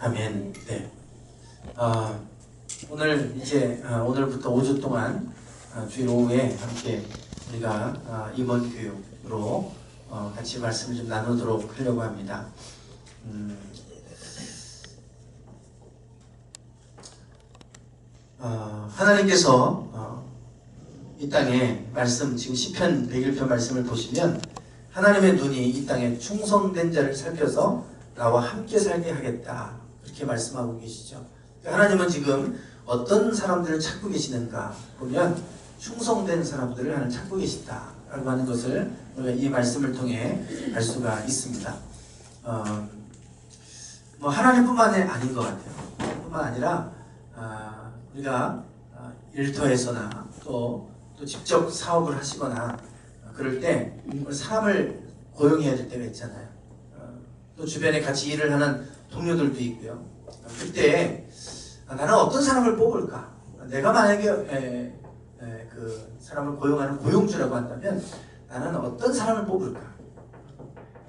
아멘. 네. 오늘 이제 오늘부터 5주 동안 주일 오후에 함께 우리가 이번 교육으로 같이 말씀을 좀 나누도록 하려고 합니다. 하나님께서 이 땅에 말씀, 지금 시편 101편 말씀을 보시면 하나님의 눈이 이 땅에 충성된 자를 살펴서 나와 함께 살게 하겠다, 그렇게 말씀하고 계시죠. 하나님은 지금 어떤 사람들을 찾고 계시는가 보면 충성된 사람들을 하나님 찾고 계시다라고 하는 것을 우리가 이 말씀을 통해 알 수가 있습니다. 뭐 하나님뿐만이 아닌 것 같아요. 뿐만 아니라 우리가 일터에서나 또 직접 사업을 하시거나 그럴 때 사람을 고용해야 될 때가 있잖아요. 또 주변에 같이 일을 하는 동료들도 있고요. 그때 나는 어떤 사람을 뽑을까? 내가 만약에 그 사람을 고용하는 고용주라고 한다면 나는 어떤 사람을 뽑을까?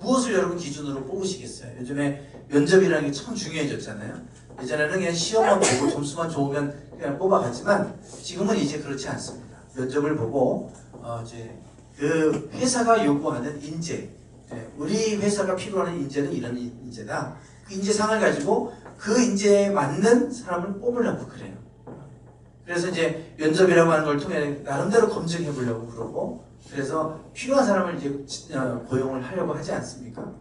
무엇을 여러분 기준으로 뽑으시겠어요? 요즘에 면접이라는 게 참 중요해졌잖아요. 예전에는 그냥 시험만 보고 점수만 좋으면 그냥 뽑아갔지만 지금은 이제 그렇지 않습니다. 면접을 보고 이제 그 회사가 요구하는 인재, 우리 회사가 필요한 인재는 이런 인재다. 그 인재상을 가지고 그 인재에 맞는 사람을 뽑으려고 그래요. 그래서 이제 면접이라고 하는 걸 통해 나름대로 검증해 보려고 그러고, 그래서 필요한 사람을 이제 고용을 하려고 하지 않습니까?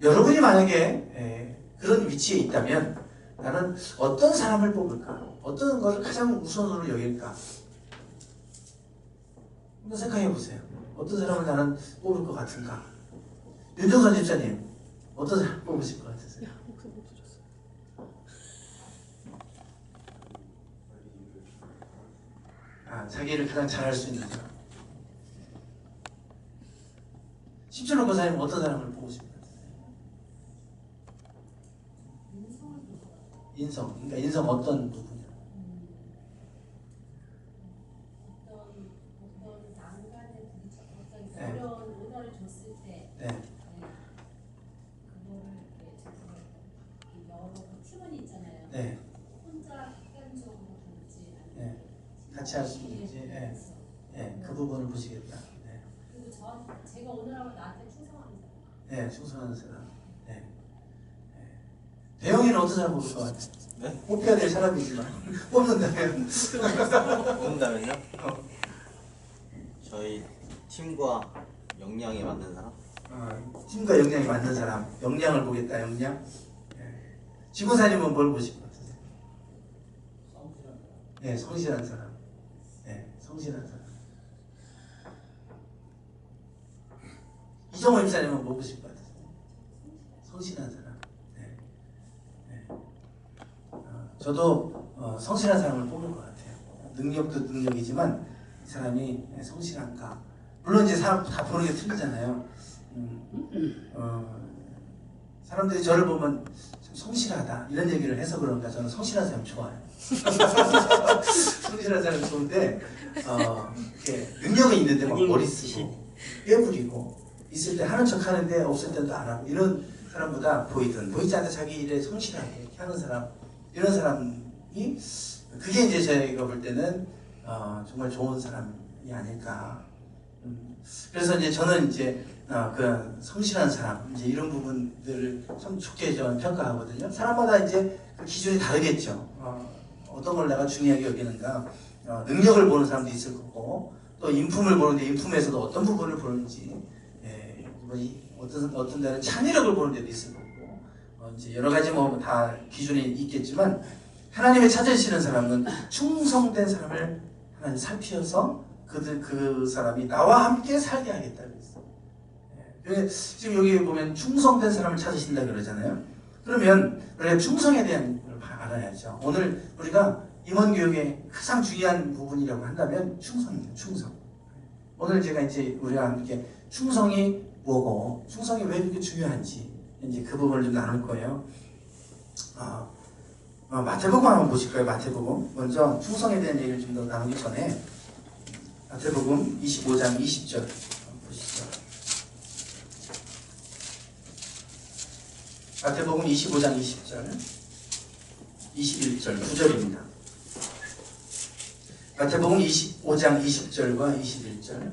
여러분이 만약에 그런 위치에 있다면 나는 어떤 사람을 뽑을까? 어떤 것을 가장 우선으로 여길까? 한번 생각해 보세요. 어떤 사람을 나는 뽑을 것 같은가? 윤정선 집사님, 어떤 사람 뽑으실 것 같으세요? 자기 일을 가장 잘할 수 있는 사람. 심준호 권사님, 어떤 사람을 뽑으실 것 같으세요? 인성. 그러니까 인성 어떤 부분이요? 어떤 난간에 부딪혀 어려운 오더를 줬을 때 그거를 이렇게 여러 팀원이 있잖아요. 혼자 객관적으로 볼지 아니면 같이 할 수 있는지, 그 부분을 보시겠다. 그리고 제가 오늘하고 나한테 충성하는 사람. 충성하는 사람. 대영이는 어떤 사람 뽑을 것 같아요? 네? 뽑혀야 될 사람이지만 뽑는다면? 뽑는다면요? 저희 팀과 역량에 맞는 사람? 팀과 역량이 맞는 사람. 역량을 보겠다, 역량. 지구사님은 뭘 보실 것 같으세요? 성실한 사람. 성실한 사람. 이정호 입사님은 뭐 보실 것 같으세요? 성실한 사람. 저도 성실한 사람을 뽑을 것 같아요. 능력도 능력이지만 이 사람이 성실한가. 물론 이제 사람 다 보는 게 틀리잖아요. 사람들이 저를 보면 좀 성실하다 이런 얘기를 해서 그런가 저는 성실한 사람 좋아요. 성실한 사람 좋은데 능력은 있는데 막 머리 쓰고 깨부리고 있을 때 하는 척 하는데 없을 때도 안 하고 이런 사람보다 보이지 않는 자기 일에 성실하게 이렇게 하는 사람, 이런 사람이 그게 이제 제가 볼 때는 정말 좋은 사람이 아닐까. 그래서 이제 저는 이제 그 성실한 사람 이제 이런 부분들을 참 좋게 저는 평가하거든요. 사람마다 이제 그 기준이 다르겠죠. 어떤 걸 내가 중요하게 여기는가. 능력을 보는 사람도 있을 거고 또 인품을 보는데 인품에서도 어떤 부분을 보는지, 어떤 데는 창의력을 보는 데도 있을 거고, 이제 여러 가지 뭐 다 기준이 있겠지만 하나님이 찾으시는 사람은 충성된 사람을 하나님 살피어서 그 사람이 나와 함께 살게 하겠다고 했어요. 지금 여기 보면 충성된 사람을 찾으신다 그러잖아요. 그러면 우리가 충성에 대한 걸 알아야죠. 오늘 우리가 임원 교육의 가장 중요한 부분이라고 한다면 충성이에요. 충성. 오늘 제가 이제 우리가 함께 충성이 뭐고 충성이 왜 그렇게 중요한지 이제 그 부분을 좀 나눌 거예요. 마태복음 한번 보실까요? 마태복음. 먼저 충성에 대한 얘기를 좀 더 나누기 전에 마태복음 25장 20절 보시죠. 마태복음 25장 20절, 21절, 2절입니다. 마태복음 25장 20절과 21절,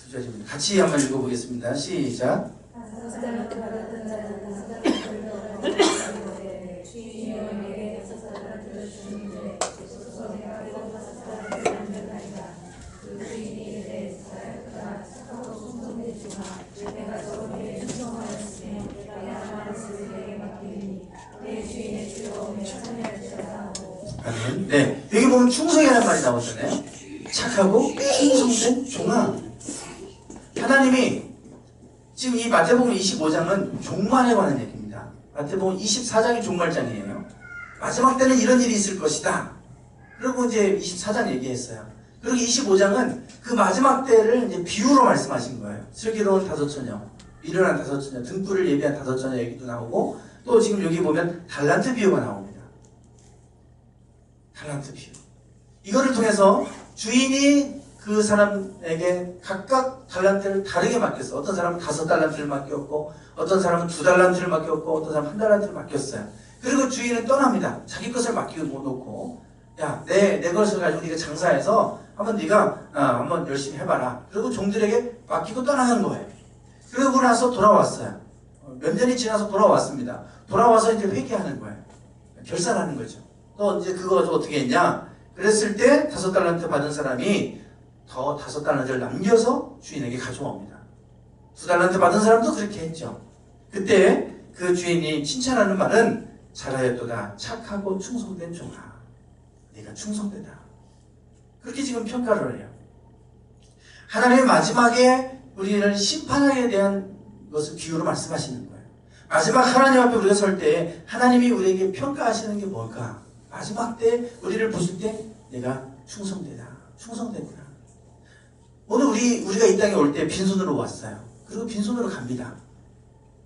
2절입니다. 같이 한번 읽어보겠습니다. 시작. 아멘. 네, 여기 보면 충성이라는 말이 나오잖아요. 착하고 충성된 종아. 하나님이 지금 이 마태복음 25장은 종말에 관한 얘기입니다. 마태복음 24장이 종말장이에요. 마지막 때는 이런 일이 있을 것이다. 그리고 이제 24장 얘기했어요. 그리고 25장은 그 마지막 때를 이제 비유로 말씀하신 거예요. 슬기로운 다섯 처녀, 미련한 다섯 처녀, 등불을 예비한 다섯 처녀 얘기도 나오고, 또 지금 여기 보면 달란트 비유가 나옵니다. 달란트 비유. 이거를 통해서 주인이 그 사람에게 각각 달란트를 다르게 맡겼어. 어떤 사람은 5달란트를 맡겼고, 어떤 사람은 2달란트를 맡겼고, 어떤 사람은 1달란트를 맡겼어요. 그리고 주인은 떠납니다. 자기 것을 맡기고 놓고, 야, 내 것을 가지고 네가 장사해서 한번 네가 한번 열심히 해봐라. 그리고 종들에게 맡기고 떠나는 거예요. 그러고 나서 돌아왔어요. 몇 년이 지나서 돌아왔습니다. 돌아와서 이제 회개하는 거예요. 결산하는 거죠. 또 이제 그거 가지고 어떻게 했냐? 그랬을 때 5달란트 받은 사람이 더 5달란트를 남겨서 주인에게 가져옵니다. 2달란트 받은 사람도 그렇게 했죠. 그때 그 주인이 칭찬하는 말은 잘하였도다. 착하고 충성된 종아. 네가 충성되다. 그렇게 지금 평가를 해요. 하나님의 마지막에 우리를 심판하게 대한 것을 비유로 말씀하시는 거예요. 마지막 하나님 앞에 우리가 설 때 하나님이 우리에게 평가하시는 게 뭘까? 마지막 때 우리를 보실 때 내가 충성되다. 충성되구나. 오늘 우리가 이 땅에 올 때 빈손으로 왔어요. 그리고 빈손으로 갑니다.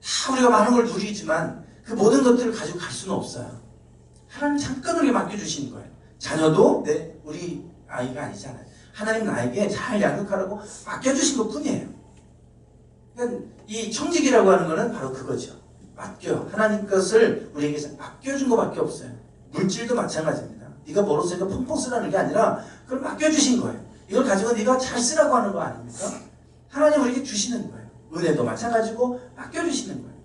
다 우리가 많은 걸 누리지만 그 모든 것들을 가지고 갈 수는 없어요. 하나님 잠깐 우리에게 맡겨주시는 거예요. 자녀도 우리 아이가 아니잖아요. 하나님 나에게 잘 양육하라고 맡겨주신 것 뿐이에요. 그러니까 이 청직이라고 하는 거는 바로 그거죠. 맡겨. 하나님 것을 우리에게 맡겨준 것밖에 없어요. 물질도 마찬가지입니다. 네가 벌었으니까 펑펑 쓰라는 게 아니라 그걸 맡겨주신 거예요. 이걸 가지고 네가 잘 쓰라고 하는 거 아닙니까? 하나님 우리에게 주시는 거예요. 은혜도 마찬가지고 맡겨주시는 거예요.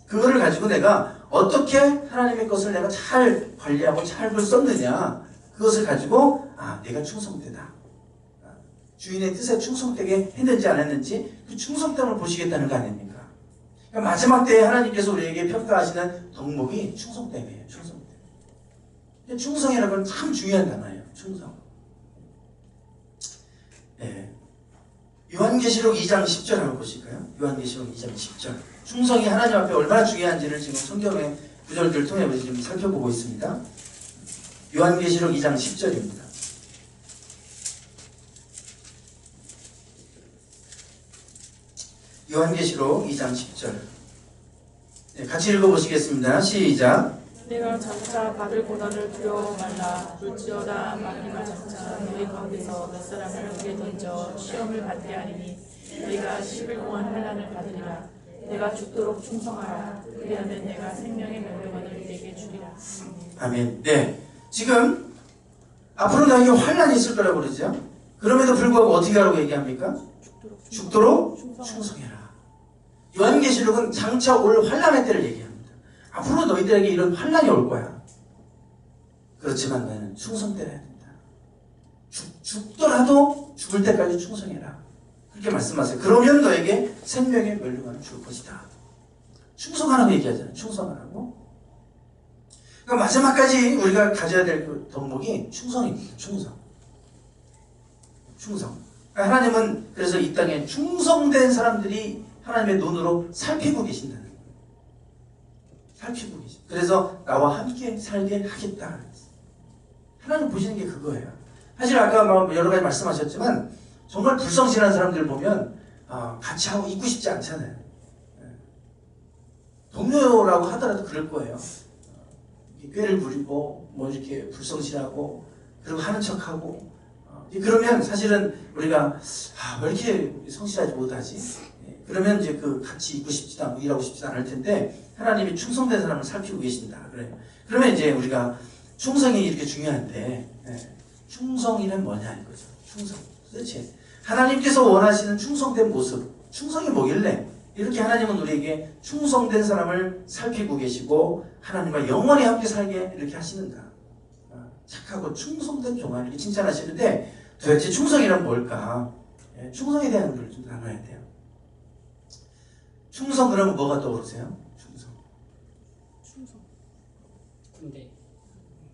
그거를 가지고 내가 어떻게 하나님의 것을 내가 잘 관리하고 잘 그걸 썼느냐, 그것을 가지고 내가 충성되다. 주인의 뜻에 충성되게 했는지 안 했는지 그 충성됨을 보시겠다는 거 아닙니까? 그러니까 마지막 때에 하나님께서 우리에게 평가하시는 덕목이 충성됨이에요. 충성됨. 충성이라는 건 참 중요한 단어예요. 충성. 네. 요한계시록 2장 10절 한번 보실까요? 요한계시록 2장 10절. 충성이 하나님 앞에 얼마나 중요한지를 지금 성경의 구절들을 통해 우리 지금 살펴보고 있습니다. 요한계시록 2장 10절입니다. 요한계시록 2장 10절. 네, 같이 읽어보시겠습니다. 시작. 내가 장차 받을 고난을 두려워 말라. 둘지어다 마귀가 장차 너희 가운데서 몇 사람을 흙에 던져 시험을 받게 하리니 너희가 10일 동안 환난을 받으리라. 내가 죽도록 충성하라. 그리하면 내가 생명의 면류관을 네게 주리라. 아멘. 네, 지금 앞으로 너에게 환난이 있을 거라고 그러죠. 그럼에도 불구하고 어떻게 하라고 얘기합니까? 죽도록 충성해라. 요한계시록은 장차 올 환난의 때를 얘기합니다. 앞으로 너희들에게 이런 환난이 올 거야. 그렇지만 너는 충성되어야 된다. 죽더라도 죽을 때까지 충성해라. 그렇게 말씀하세요. 그러면 너에게 생명의 면류관을 줄 것이다. 충성하라고 얘기하잖아요. 충성하라고. 그러니까 마지막까지 우리가 가져야 될 그 덕목이 충성입니다. 충성. 그러니까 하나님은 그래서 이 땅에 충성된 사람들이 하나님의 눈으로 살피고 계신다는 거예요. 살피고 계신. 그래서 나와 함께 살게 하겠다. 하나님 보시는 게 그거예요. 사실 아까 여러 가지 말씀하셨지만 정말 불성실한 사람들 보면 같이 하고 있고 싶지 않잖아요. 동료라고 하더라도 그럴 거예요. 꾀를 부리고 뭐 이렇게 불성실하고 그리고 하는 척하고 그러면 사실은 우리가 왜 이렇게 성실하지 못하지? 그러면 이제 그 같이 있고 싶지도 않고 일하고 싶지도 않을 텐데 하나님이 충성된 사람을 살피고 계신다. 그래요. 그러면 이제 우리가 충성이 이렇게 중요한데 충성이란 뭐냐 이거죠. 충성. 도대체 하나님께서 원하시는 충성된 모습, 충성이 뭐길래 이렇게 하나님은 우리에게 충성된 사람을 살피고 계시고 하나님과 영원히 함께 살게 이렇게 하시는가. 착하고 충성된 종아 이렇게 칭찬하시는데 도대체 충성이란 뭘까? 충성에 대한 걸 좀 나눠야 돼요. 충성 그러면 뭐가 떠오르세요? 충성. 군대.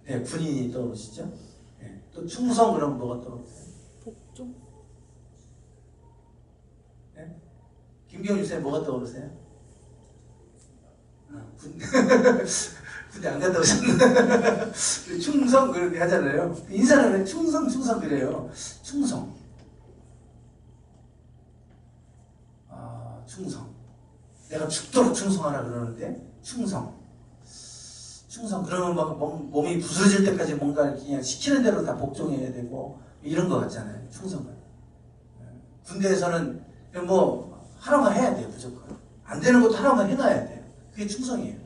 네, 군인이 떠오르시죠? 네. 또 충성 그러면 뭐가 떠오르세요? 복종. 네? 김경주 쌤 뭐가 떠오르세요? 군대 안 갔다 오셨나? 충성 그렇게 하잖아요. 인사는 왜 충성 그래요. 충성. 충성. 내가 죽도록 충성하라 그러는데 충성 그러면 막 몸이 부스러질 때까지 뭔가 그냥 시키는 대로 다 복종해야 되고 이런 거 같잖아요. 충성은. 군대에서는 뭐 하나만 해야 돼요. 무조건. 안 되는 것도 하나만 해놔야 돼요. 그게 충성이에요.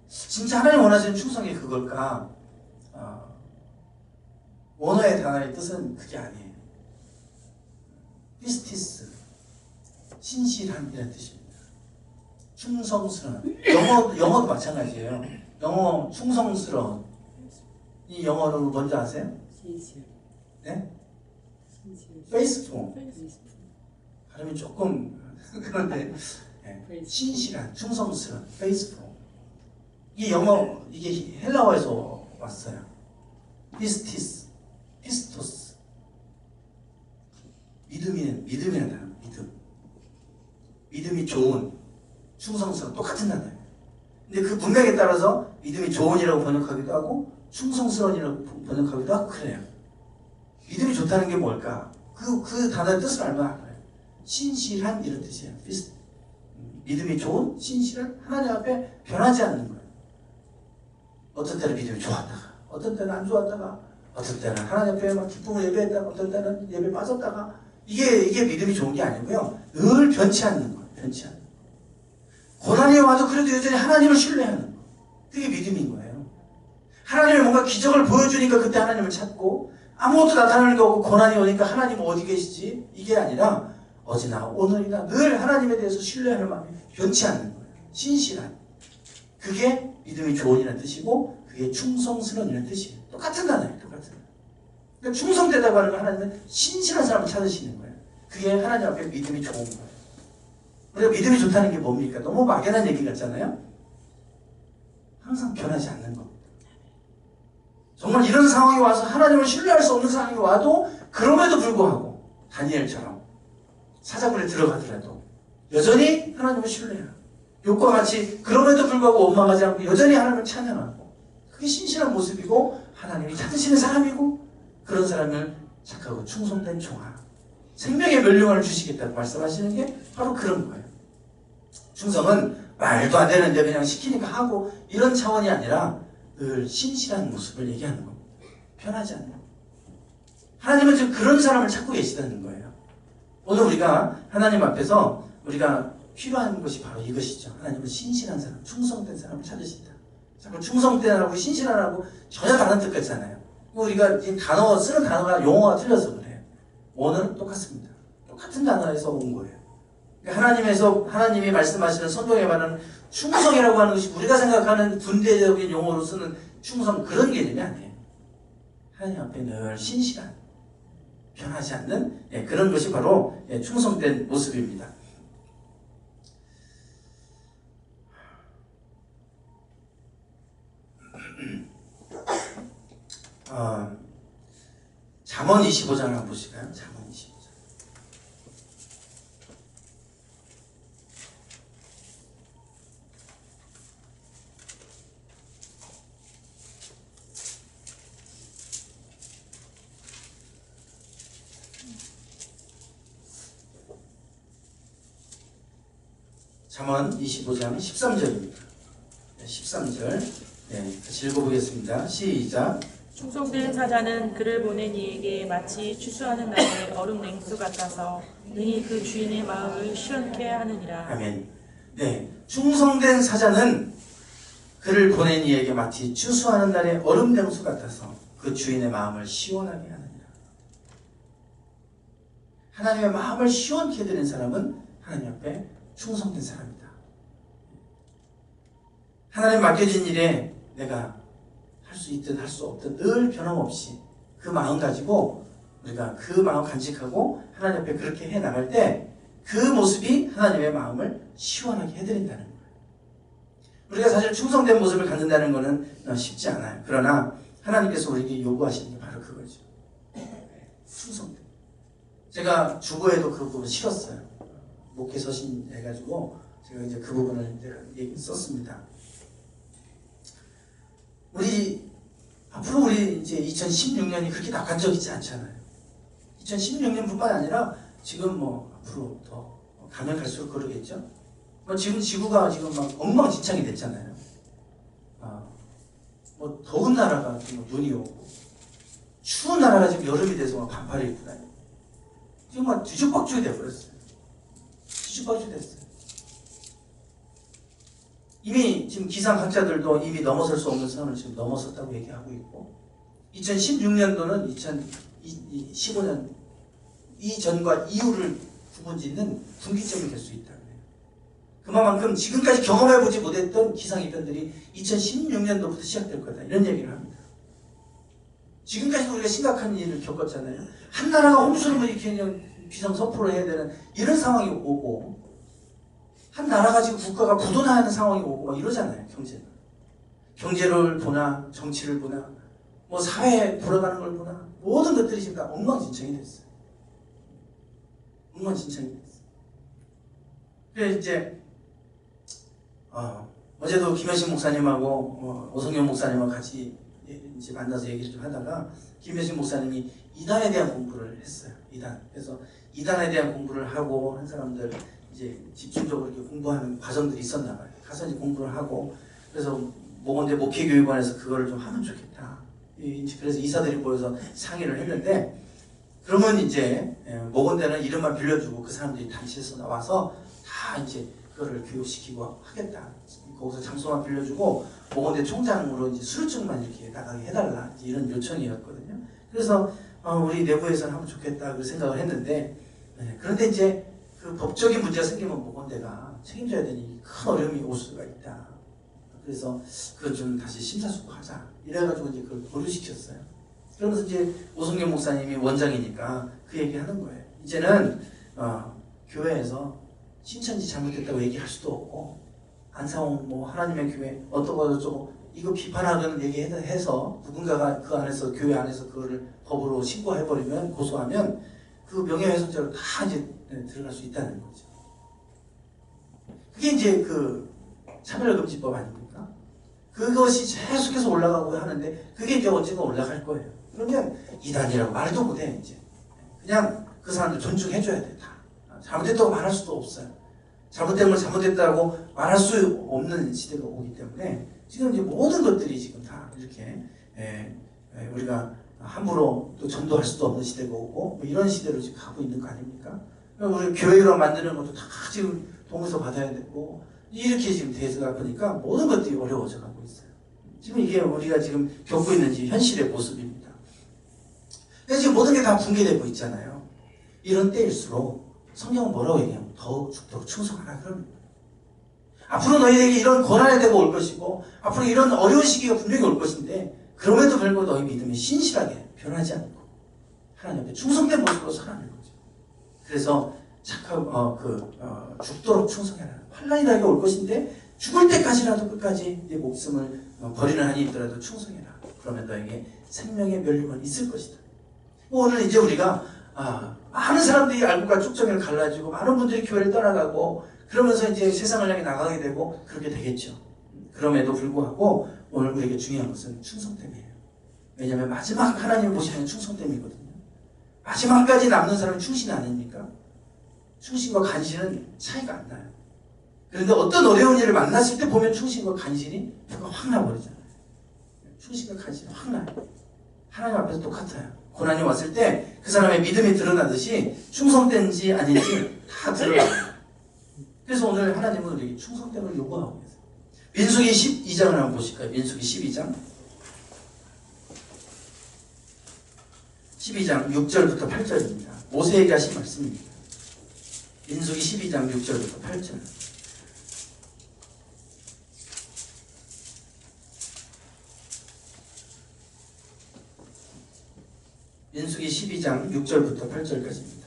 진짜 하나님 원하시는 충성이 그걸까? 원어의 단어의 뜻은 그게 아니에요. 피스티스, 신실함이라는 뜻입니다. 충성스러운. 영어도 마찬가지예요. 영어 충성스러운. 이 영어로 뭔지 아세요? 신실. 네? 신실. faithful. 페이스북. 발음이 조금 그런데 신실한, 충성스러운, faithful. 이게 헬라어에서 왔어요. 피스토스. 믿음이라는 단어, 믿음이 좋은, 충성스러운, 똑같은 단어예요. 근데 그 문맥에 따라서 믿음이 좋은이라고 번역하기도 하고, 충성스러운이라고 번역하기도 하고, 그래요. 믿음이 좋다는 게 뭘까? 그 단어의 뜻을 알면 알아요. 신실한 이런 뜻이에요. 믿음이 좋은, 신실한, 하나님 앞에 변하지 않는 거예요. 어떤 때는 믿음이 좋았다가, 어떤 때는 안 좋았다가, 어떤 때는 하나님 앞에 막 기쁨을 예배했다가, 어떤 때는 예배 빠졌다가, 이게 믿음이 좋은 게 아니고요. 늘 변치 않는 거예요. 변치 않는 거. 고난이 와도 그래도 여전히 하나님을 신뢰하는 거. 그게 믿음인 거예요. 하나님이 뭔가 기적을 보여주니까 그때 하나님을 찾고, 아무것도 나타나는 게 없고 고난이 오니까 하나님 어디 계시지? 이게 아니라 어제나 오늘이나 늘 하나님에 대해서 신뢰하는 마음이 변치 않는 거예요. 신실한. 그게 믿음이 좋은이라는 뜻이고 그게 충성스러운이라는 뜻이에요. 똑같은 단어예요. 똑같은 단어. 그러니까 충성되다고 하는 건 하나님은 신실한 사람을 찾으시는 거예요. 그게 하나님 앞에 믿음이 좋은 거예요. 우리가 믿음이 좋다는 게 뭡니까? 너무 막연한 얘기 같잖아요. 항상 변하지 않는 겁니다. 정말 이런 상황이 와서 하나님을 신뢰할 수 없는 상황이 와도 그럼에도 불구하고 다니엘처럼 사자굴에 들어가더라도 여전히 하나님을 신뢰해요. 욕과 같이 그럼에도 불구하고 원망하지 않고 여전히 하나님을 찬양하고 그게 신실한 모습이고 하나님이 찾으시는 사람이고 그런 사람을 착하고 충성된 종아 생명의 멸류관을 주시겠다고 말씀하시는 게 바로 그런 거예요. 충성은 말도 안 되는데 그냥 시키니까 하고 이런 차원이 아니라 늘 신실한 모습을 얘기하는 겁니다. 변하지 않는 겁니다. 하나님은 지금 그런 사람을 찾고 계시다는 거예요. 오늘 우리가 하나님 앞에서 우리가 필요한 것이 바로 이것이죠. 하나님은 신실한 사람, 충성된 사람을 찾으신다. 자꾸 충성된하고 신실하고 전혀 다른 뜻 같잖아요. 우리가 지금 쓰는 단어가 용어가 틀려서 그래요. 원어는 똑같습니다. 똑같은 단어에서 온 거예요. 그러니까 하나님이 말씀하시는 성경에 말하는 충성이라고 하는 것이 우리가 생각하는 군대적인 용어로 쓰는 충성 그런 개념이 아니에요. 하나님 앞에 늘 신실한, 변하지 않는 그런 것이 바로 충성된 모습입니다. 잠언 25장을 한번 보실까요? 잠언 25장. 잠언 25장 13절입니다. 13절 같이 읽어보겠습니다. 시작. 충성된 사자는 그를 보낸 이에게 마치 추수하는 날의 얼음 냉수 같아서 능히 그 주인의 마음을 시원케 하느니라. 아멘. 네, 충성된 사자는 그를 보낸 이에게 마치 추수하는 날의 얼음 냉수 같아서 그 주인의 마음을 시원하게 하느니라. 하나님의 마음을 시원케 해드리는 사람은 하나님 앞에 충성된 사람이다. 하나님 맡겨진 일에 내가 할 수 있든 할 수 없든 늘 변함없이 그 마음 가지고 우리가 그 마음 간직하고 하나님 앞에 그렇게 해 나갈 때 그 모습이 하나님의 마음을 시원하게 해드린다는 거예요. 우리가 사실 충성된 모습을 갖는다는 것은 쉽지 않아요. 그러나 하나님께서 우리에게 요구하시는 게 바로 그거죠. 충성됨. 제가 주보에도 그 부분 실었어요. 목회 서신 해가지고 제가 이제 그 부분을 이제 썼습니다. 앞으로 우리 이제 2016년이 그렇게 낙관적이지 않잖아요. 2016년뿐만 아니라 지금 뭐 앞으로 더 가면 갈수록 그러겠죠. 지금 지구가 지금 막 엉망진창이 됐잖아요. 뭐 더운 나라가 지금 눈이 오고 추운 나라가 지금 여름이 돼서 막 반팔을 입고 다니고 지금 막 뒤죽박죽이 돼버렸어요. 뒤죽박죽이 됐어요. 이미 지금 기상학자들도 이미 넘어설 수 없는 선을 지금 넘어섰다고 얘기하고 있고 2016년도는 2015년 이전과 이후를 구분짓는 분기점이 될 수 있다고 해요. 그만큼 지금까지 경험해보지 못했던 기상이변들이 2016년도부터 시작될 거다 이런 얘기를 합니다. 지금까지도 우리가 심각한 일을 겪었잖아요. 한 나라가 홍수를 일으키는 비상선포를 해야 되는 이런 상황이 오고 한 나라가 지금 국가가 부도나는 상황이 오고 막 이러잖아요. 경제를 보나 정치를 보나 뭐 사회 돌아가는 걸 보나 모든 것들이 지금 다 엉망진창이 됐어요. 엉망진창이 됐어요. 그래서 이제 어제도 김현식 목사님하고 오성현 목사님하고 같이 이제 만나서 얘기를 좀 하다가 김현식 목사님이 이단에 대한 공부를 했어요. 그래서 이단에 대한 공부를 하고 한 사람들 이제 집중적으로 이렇게 공부하는 과정들이 있었나 봐요. 가서 이제 공부를 하고 그래서 모건대 목회교육원에서 그거를 좀 하면 좋겠다. 그래서 이사들이 모여서 상의를 했는데 그러면 이제 모건대는 이름만 빌려주고 그 사람들이 단체에서 나와서 다 이제 그거를 교육시키고 하겠다. 거기서 장소만 빌려주고 모건대 총장으로 이제 수료증만 이렇게 나가게 해달라. 이런 요청이었거든요. 그래서 우리 내부에서는 하면 좋겠다 그 생각을 했는데 그런데 이제 그 법적인 문제가 생기면 모건대가 책임져야 되니 큰 어려움이 올 수가 있다. 그래서 그걸 좀 다시 심사숙고하자. 이래가지고 이제 그걸 보류시켰어요. 그러면서 이제 오성경 목사님이 원장이니까 그 얘기하는 거예요. 이제는 교회에서 신천지 잘못됐다고 얘기할 수도 없고 안상홍 뭐 하나님의 교회 어떠고 저쩌고 이거 비판하는 얘기해서 누군가가 그 안에서 교회 안에서 그거를 법으로 신고해버리면 고소하면 그 명예훼손죄로 다 이제 들어갈 수 있다는 거죠. 그게 이제 그 차별금지법 아닙니까? 그것이 계속해서 올라가고 하는데 그게 이제 언젠가 올라갈 거예요. 그러면 이단이라고 말도 못해 이제. 그냥 그 사람들 존중해줘야 돼 다. 잘못했다고 말할 수도 없어요. 잘못된 걸 잘못했다고 말할 수 없는 시대가 오기 때문에 지금 이제 모든 것들이 지금 다 이렇게 우리가 함부로 또 전도할 수도 없는 시대가 오고 뭐 이런 시대로 지금 가고 있는 거 아닙니까? 우리 교회로 만드는 것도 다 지금 동의서 받아야 되고 이렇게 지금 대세가 보니까 모든 것들이 어려워져 가고 있어요. 지금 이게 우리가 지금 겪고 있는 현실의 모습입니다. 그래서 지금 모든 게 다 붕괴되고 있잖아요. 이런 때일수록 성경은 뭐라고 얘기하면 더욱 죽도록 충성하라 그럽니다. 앞으로 너희에게 이런 고난의 때가 올 것이고 앞으로 이런 어려운 시기가 분명히 올 것인데 그럼에도 불구하고 너희 믿음이 신실하게 변하지 않고 하나님 앞에 충성된 모습으로 살아내는 거죠. 그래서 죽도록 충성해라. 환난이라게 올 것인데 죽을 때까지라도 끝까지 내 목숨을 버리는 한이 있더라도 충성해라. 그러면 너에게 생명의 멸류관이 있을 것이다. 오늘 이제 우리가 많은 사람들이 알고가 쭉정이를 갈라지고 많은 분들이 교회를 떠나가고 그러면서 이제 세상을 향해 나가게 되고 그렇게 되겠죠. 그럼에도 불구하고 오늘 우리에게 중요한 것은 충성됨이에요. 왜냐하면 마지막 하나님을 보시는 충성됨이거든요. 마지막까지 남는 사람이 충신 아닙니까? 충신과 간신은 차이가 안 나요. 그런데 어떤 어려운 일을 만났을 때 보면 충신과 간신이 표가 확 나버리잖아요. 충신과 간신이 확 나요. 하나님 앞에서 똑같아요. 고난이 왔을 때 그 사람의 믿음이 드러나듯이 충성된지 아닌지 다 드러나요. 그래서 오늘 하나님은 우리에게 충성됨을 요구하고 계세요. 민수기 12장을 한번 보실까요? 민수기 12장 6절부터 8절입니다. 모세에게 하신 말씀입니다. 민수기 12장 6절부터 8절. 민수기 12장 6절부터 8절까지입니다.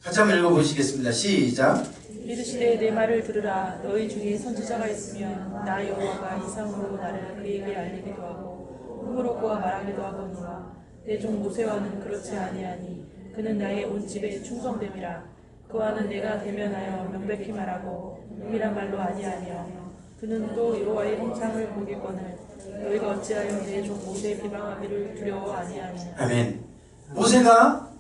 같이 한번 읽어보시겠습니다. 시작. 이르시되 내 말을 들으라. 너희 중에 선지자가 있으면 나 여호와가 이상으로 나를 그에게 알리기도 하고 꿈으로 그와 말하기도 하거니와 내 종 모세와는 그렇지 아니하니 그는 나의 온 집에 충성됨이라. 그와는 내가 대면하여 명백히 말하고 은밀한 말로 아니하며 그는 또 여호와의 형상을 보기거늘 너희가 어찌하여 내 종 모세의 비방하기를 두려워 아니하느냐. 아멘. 모세가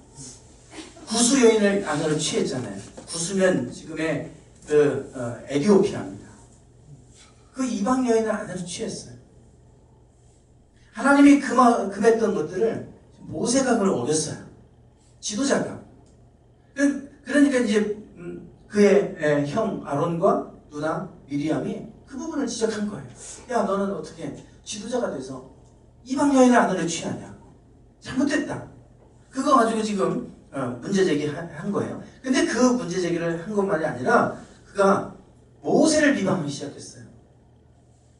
구수 여인을 아내로 취했잖아요. 구수면 지금의 에디오피아입니다. 그 이방 여인을 아내로 취했어요. 하나님이 금했던 것들을 모세가 그걸 어겼어요. 지도자가. 그러니까 이제 그의 형 아론과 누나 미리암이 그 부분을 지적한 거예요. 야, 너는 어떻게 지도자가 돼서 이방 여인을 아내로 취하냐? 잘못됐다. 그거 가지고 지금 문제 제기한 거예요. 근데 그 문제 제기를 한 것만이 아니라 그가 모세를 비방하기 시작했어요.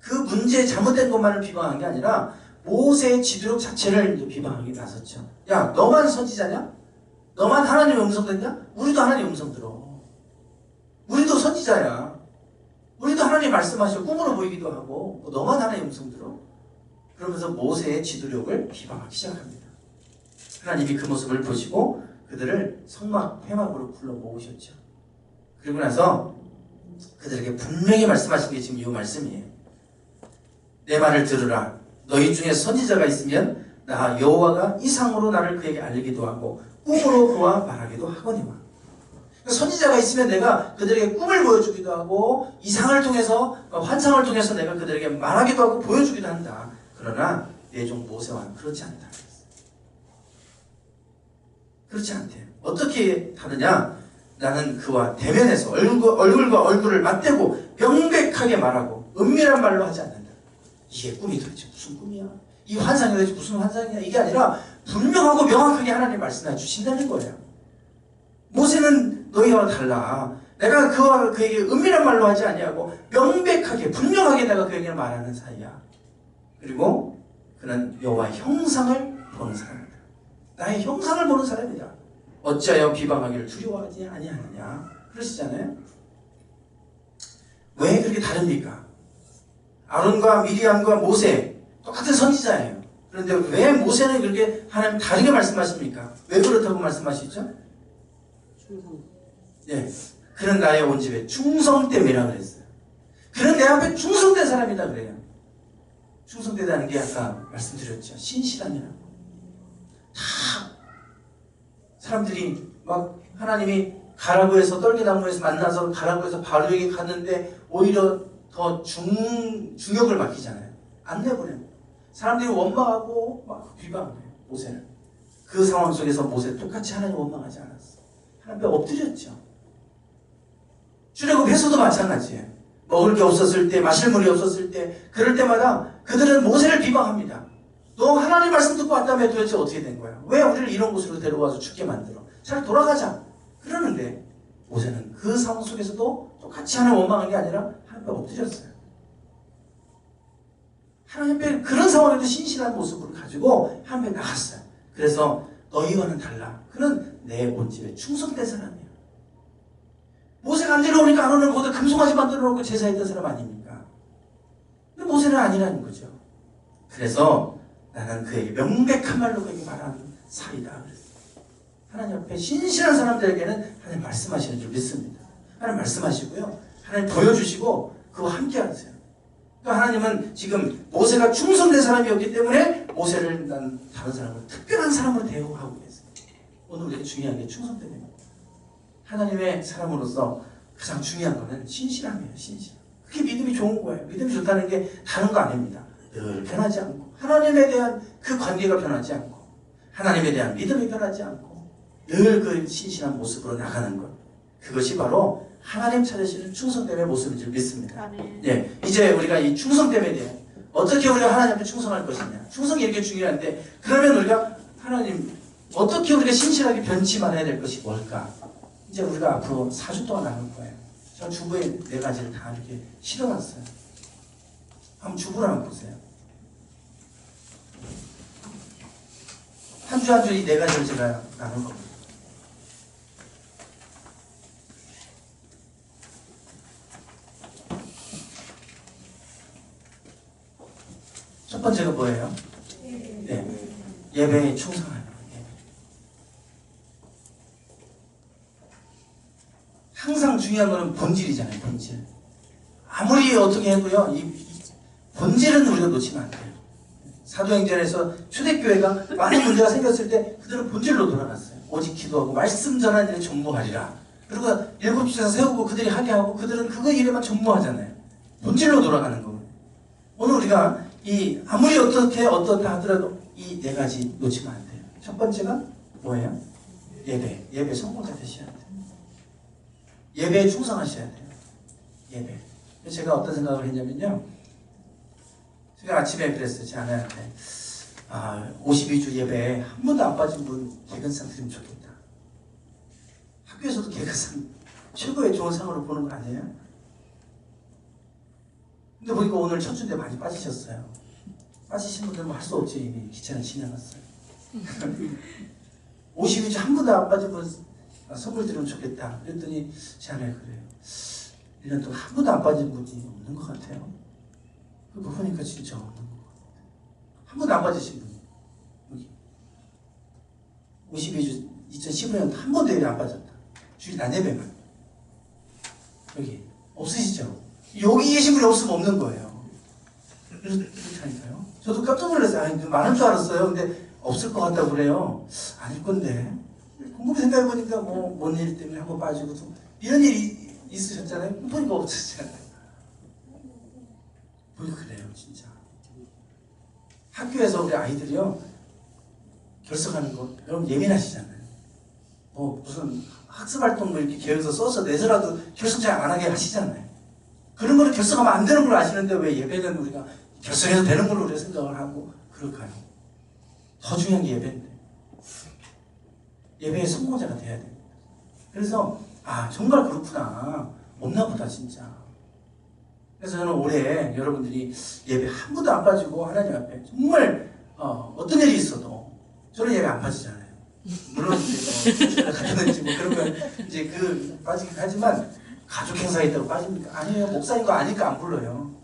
그 문제 잘못된 것만을 비방한 게 아니라 모세의 지도력 자체를 이제 비방하기 나섰죠. 야, 너만 선지자냐? 너만 하나님의 음성 듣냐? 우리도 하나님의 음성 들어. 우리도 선지자야. 우리도 하나님 말씀하시고 꿈으로 보이기도 하고 너만 하나님의 음성 들어? 그러면서 모세의 지도력을 비방하기 시작합니다. 하나님이 그 모습을 보시고 그들을 성막 회막으로 불러 모으셨죠. 그리고 나서 그들에게 분명히 말씀하신 게 지금 이 말씀이에요. 내 말을 들으라. 너희 중에 선지자가 있으면 나 여호와가 이상으로 나를 그에게 알리기도 하고 꿈으로 그와 말하기도 하거니와. 선지자가 있으면 내가 그들에게 꿈을 보여주기도 하고 이상을 통해서 환상을 통해서 내가 그들에게 말하기도 하고 보여주기도 한다. 그러나 내 종 모세와는 그렇지 않다. 그렇지 않대요. 어떻게 다르냐? 나는 그와 대면해서 얼굴과 얼굴을 맞대고 명백하게 말하고 은밀한 말로 하지 않는다. 이게 꿈이 도대체 무슨 꿈이야? 이 환상이 도대체 무슨 환상이야? 이게 아니라 분명하고 명확하게 하나님 말씀해 주신다는 거예요. 모세는 너희와 달라. 내가 그와 그에게 은밀한 말로 하지 아니하고 명백하게 분명하게 내가 그에게 말하는 사이야. 그리고 그는 여호와의 형상을 보는 사람이다. 나의 형상을 보는 사람이다. 어찌하여 비방하기를 두려워하지 아니하느냐. 그러시잖아요. 왜 그렇게 다릅니까? 아론과 미리암과 모세 똑같은 선지자예요. 그런데 왜 모세는 그렇게 하나님 다르게 말씀하십니까? 왜 그렇다고 말씀하시죠? 충성. 네, 그는 나의 온 집에 충성됨이라 그랬어요. 그는 내 앞에 충성된 사람이다 그래요. 충성되다는 게 아까 말씀드렸죠. 신실함이라고. 다 사람들이 막 하나님이 가라고 해서 떨기나무에서 만나서 가라고 해서 바로에게 갔는데 오히려 더 중역을 맡기잖아요. 안 내보내요. 사람들이 원망하고 막 비방해요. 모세를. 그 상황 속에서 모세 똑같이 하나님 원망하지 않았어. 하나님 앞에 엎드렸죠. 출애굽해서도 마찬가지예요. 먹을 게 없었을 때, 마실 물이 없었을 때, 그럴 때마다 그들은 모세를 비방합니다. 너 하나님 말씀 듣고 왔다며 도대체 어떻게 된 거야? 왜 우리를 이런 곳으로 데려와서 죽게 만들어? 잘 돌아가자. 그러는데 모세는 그 상황 속에서도 똑같이 하나님 원망한 게 아니라 하나님 앞에 엎드렸어요. 하나님 앞에 그런 상황에도 신실한 모습을 가지고 하나님 앞에 나갔어요. 그래서 너희와는 달라. 그는 내 온 집에 충성된 사람이야. 모세가 안 데려오니까 아론을 거기다 금송아지 만들어 놓고 제사했던 사람 아닙니까? 근데 모세는 아니라는 거죠. 그래서 나는 그에게 명백한 말로 그에게 말하는 사이다. 그랬어요. 하나님 앞에 신실한 사람들에게는 하나님 말씀하시는 줄 믿습니다. 하나님 말씀하시고요. 하나님 보여주시고 그와 함께 하세요. 그러니까 하나님은 지금 모세가 충성된 사람이었기 때문에 모세를 난 다른 사람을 특별한 사람으로 대우하고 계세요. 오늘 우리에게 중요한 게 충성됨입니다. 하나님의 사람으로서 가장 중요한 것은 신실함이에요. 신실. 그게 믿음이 좋은 거예요. 믿음이 좋다는 게 다른 거 아닙니다. 늘 변하지 않고 하나님에 대한 그 관계가 변하지 않고 하나님에 대한 믿음이 변하지 않고 늘 그 신실한 모습으로 나가는 것, 그것이 바로 하나님 찾으시는 충성됨의 모습인 줄 믿습니다. 예, 이제 우리가 이 충성됨에 대해 어떻게 우리가 하나님 앞에 충성할 것이냐, 충성이 이렇게 중요한데 그러면 우리가 하나님 어떻게 우리가 신실하게 변치만 해야 될 것이 뭘까? 이제 우리가 앞으로 4주 동안 나눌 거예요. 저 주부의 4가지를 다 이렇게 실어놨어요. 한번 주부를 한번 보세요. 한 주 한 주 이 4가지를 제가 나눌 겁니다. 첫 번째가 뭐예요? 네. 예배에 충성하는 거예요. 항상 중요한 거는 본질이잖아요. 본질. 아무리 어떻게 해도요, 이 본질은 우리가 놓치면 안 돼요. 사도행전에서 초대교회가 많은 문제가 생겼을 때 그들은 본질로 돌아갔어요. 오직 기도하고 말씀 전하는 일에 전무하리라. 그리고 7주에서 세우고 그들이 하게 하고 그들은 그거 일에만 전무하잖아요. 본질로 돌아가는 거예요. 오늘 우리가 아무리 어떻다 하더라도 이 4가지 놓치면 안 돼요. 첫 번째가 뭐예요? 예배 성공자 되셔야 돼요. 예배에 충성하셔야 돼요. 예배. 제가 어떤 생각을 했냐면요. 제가 아침에 그랬어요. 제 아내한테 52주 예배에 한 번도 안 빠진 분 개근상 드리면 좋겠다. 학교에서도 개근상 최고의 좋은 상으로 보는 거 아니에요? 근데 보니까 오늘 첫 주인데 많이 빠지셨어요. 빠지신 분들은 할 수 없지. 이미 기차는 지나갔어요. 52주 한 번도 안 빠진 분 선물 드리면 좋겠다. 그랬더니 제 아내가 그래요. 1년 동안 한 번도 안 빠진 분이 없는 것 같아요. 그거 보니까 진짜 없는 것 같아요. 한 번도 안 빠지신 분이 여기 52주 2015년 한 번도 예배 안 빠졌다. 주일 난 예배만 여기 없으시죠? 여기 계신 분이 없으면 없는 거예요. 그렇다니까요. 저도 깜짝 놀랐어요. 많은 줄 알았어요. 근데 없을 것 같다고 그래요. 아닐 건데. 곰곰이 생각해보니까 뭔 일 때문에 한번 빠지고 이런 일이 있으셨잖아요. 보니까 없으셨잖아요. 보니까 그래요. 진짜. 학교에서 우리 아이들이요. 결석하는 거 여러분 예민하시잖아요. 무슨 학습활동 이렇게 계획서 써서 내서라도 결석 잘 안 하게 하시잖아요. 그런 거를 결석하면 안 되는 걸 아시는데 왜 예배는 우리가 결석해서 되는 걸로 우리가 생각을 하고 그럴까요? 더 중요한 게 예배인데. 예배의 성공자가 돼야 됩니다. 그래서 정말 그렇구나. 없나 보다 진짜. 그래서 저는 올해 여러분들이 예배 한 번도 안 빠지고 하나님 앞에 정말 어떤 일이 있어도 저는 예배 안 빠지잖아요. 물론 이제 가끔은 그런 건 이제 빠지긴 하지만 가족 행사에 있다고 빠집니까? 아니에요. 목사인 거 아니까 안 불러요.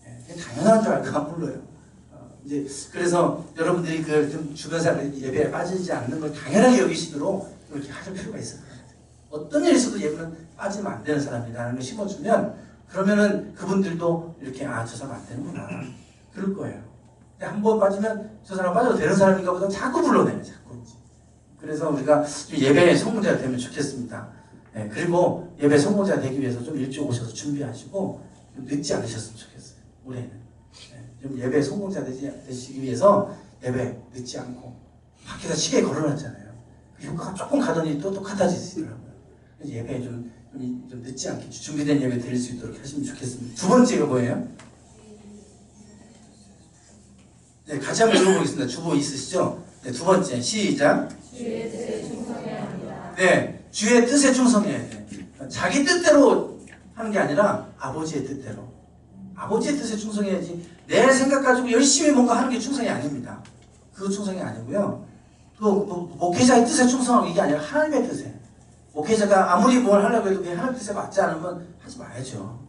네, 당연한 줄 알고 안 불러요. 이제 그래서 여러분들이 좀 주변 사람들이 예배에 빠지지 않는 걸 당연하게 여기시도록 이렇게 하실 필요가 있어요. 어떤 일이 있어도 예배는 빠지면 안 되는 사람이라는 걸 심어주면 그러면은 그분들도 이렇게 저 사람 안 되는구나 그럴 거예요. 근데 한 번 빠지면 저 사람 빠져도 되는 사람인가 보다 자꾸 불러내요. 자꾸. 그래서 우리가 좀 예배의 성공자가 되면 좋겠습니다. 네, 그리고 예배 성공자 되기 위해서 좀 일찍 오셔서 준비하시고 좀 늦지 않으셨으면 좋겠어요. 올해는. 좀 예배 성공자 되시기 위해서 예배 늦지 않고 밖에서 시계 걸어놨잖아요. 그 효과가 조금 가더니 또 똑같아지시더라고요. 그래서 예배에 좀 늦지 않게 준비된 예배 드릴 수 있도록 하시면 좋겠습니다. 두 번째가 뭐예요? 네, 같이 한번 읽어보겠습니다. 주보 있으시죠? 네, 두 번째 시작. 주의 뜻에 충성해야 합니다. 네, 주의 뜻에 충성해야 돼. 자기 뜻대로 하는 게 아니라 아버지의 뜻대로. 아버지의 뜻에 충성해야지 내 생각 가지고 열심히 뭔가 하는 게 충성이 아닙니다. 그거 충성이 아니고요. 또 목회자의 뜻에 충성하고 이게 아니라 하나님의 뜻에. 목회자가 아무리 뭘 하려고 해도 그게 하나님의 뜻에 맞지 않으면 하지 말아야죠.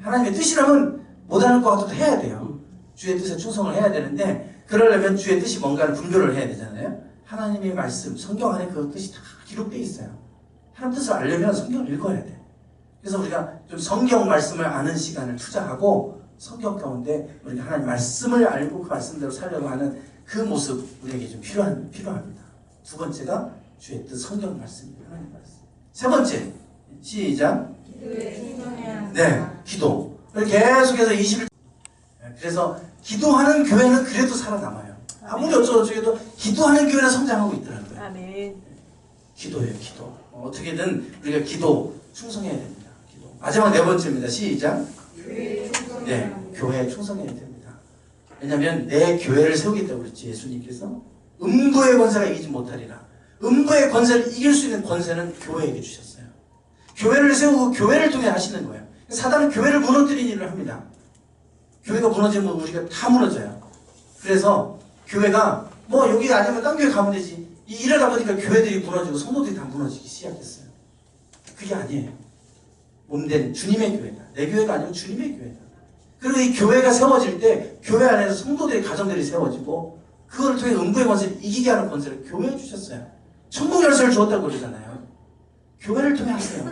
하나님의 뜻이라면 못하는 것 같아도 해야 돼요. 주의 뜻에 충성을 해야 되는데 그러려면 주의 뜻이 뭔가를 분별을 해야 되잖아요. 하나님의 말씀, 성경 안에 그 뜻이 다 기록되어 있어요. 하나님 뜻을 알려면 성경을 읽어야 돼. 그래서 우리가 좀 성경 말씀을 아는 시간을 투자하고 성경 가운데 우리가 하나님 말씀을 알고 그 말씀대로 살려고 하는 그 모습 우리에게 좀 필요합니다. 두 번째가 주의 뜻 성경 말씀입니다. 하나님 말씀. 세 번째 시작. 기도에 충성해야 합니다. 네, 기도. 계속해서 20일 그래서 기도하는 교회는 그래도 살아남아요. 아무리 어쩌고저쩌고 기도하는 교회는 성장하고 있더라는 거예요. 아멘. 기도예요, 기도. 어떻게든 우리가 기도 충성해야 됩니다. 기도. 마지막 네 번째입니다. 시작. 네, 교회에 충성해야 됩니다. 왜냐하면 내 교회를 세우겠다고 그랬지 예수님께서. 음부의 권세가 이기지 못하리라. 음부의 권세를 이길 수 있는 권세는 교회에게 주셨어요. 교회를 세우고 교회를 통해 하시는 거예요. 사단은 교회를 무너뜨리는 일을 합니다. 교회가 무너지면 우리가 다 무너져요. 그래서 교회가 뭐 여기 아니면 딴 교회 가면 되지. 이러다 보니까 교회들이 무너지고 성도들이 다 무너지기 시작했어요. 그게 아니에요. 몸된 주님의 교회다. 내 교회가 아니고 주님의 교회다. 그리고 이 교회가 세워질 때 교회 안에서 성도들의 가정들이 세워지고 그걸 통해 음부의 권세를 이기게 하는 권세를 교회에 주셨어요. 천국 열쇠를 주었다고 그러잖아요. 교회를 통해 하세요.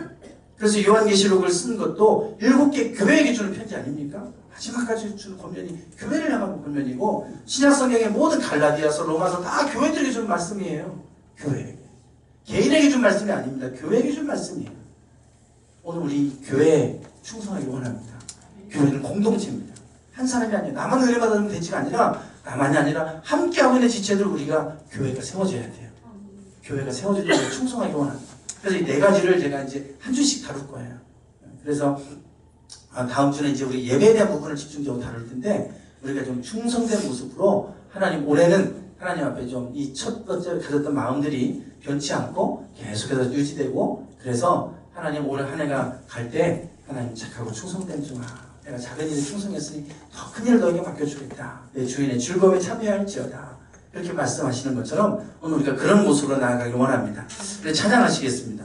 그래서 요한계시록을 쓴 것도 7개 교회에게 주는 편지 아닙니까? 마지막까지 주는 권면이 교회를 향한 권면이고 신약성경의 모든 갈라디아서 로마서 다 교회들에게 주는 말씀이에요. 교회에게. 개인에게 준 말씀이 아닙니다. 교회에게 준 말씀이에요. 오늘 우리 교회에 충성하기 원합니다. 교회는 공동체입니다. 한 사람이 아니라 나만 은혜 받으면 되지가 아니라 나만이 아니라 함께하고 있는 지체들 우리가 교회가 세워져야 돼요. 교회가 세워질 때 충성하기 원합니다. 그래서 이 네 가지를 제가 이제 한 주씩 다룰 거예요. 그래서 다음 주는 이제 우리 예배에 대한 부분을 집중적으로 다룰 텐데 우리가 좀 충성된 모습으로 하나님 올해는 하나님 앞에 좀 이 첫 번째 가졌던 마음들이 변치 않고 계속해서 유지되고 그래서 하나님 올해 한 해가 갈 때 하나님 착하고 충성된 종아 내가 작은 일에 충성했으니 더 큰 일을 너에게 맡겨주겠다. 내 주인의 즐거움에 참여할지어다. 이렇게 말씀하시는 것처럼 오늘 우리가 그런 모습으로 나아가길 원합니다. 그래서 찬양하시겠습니다.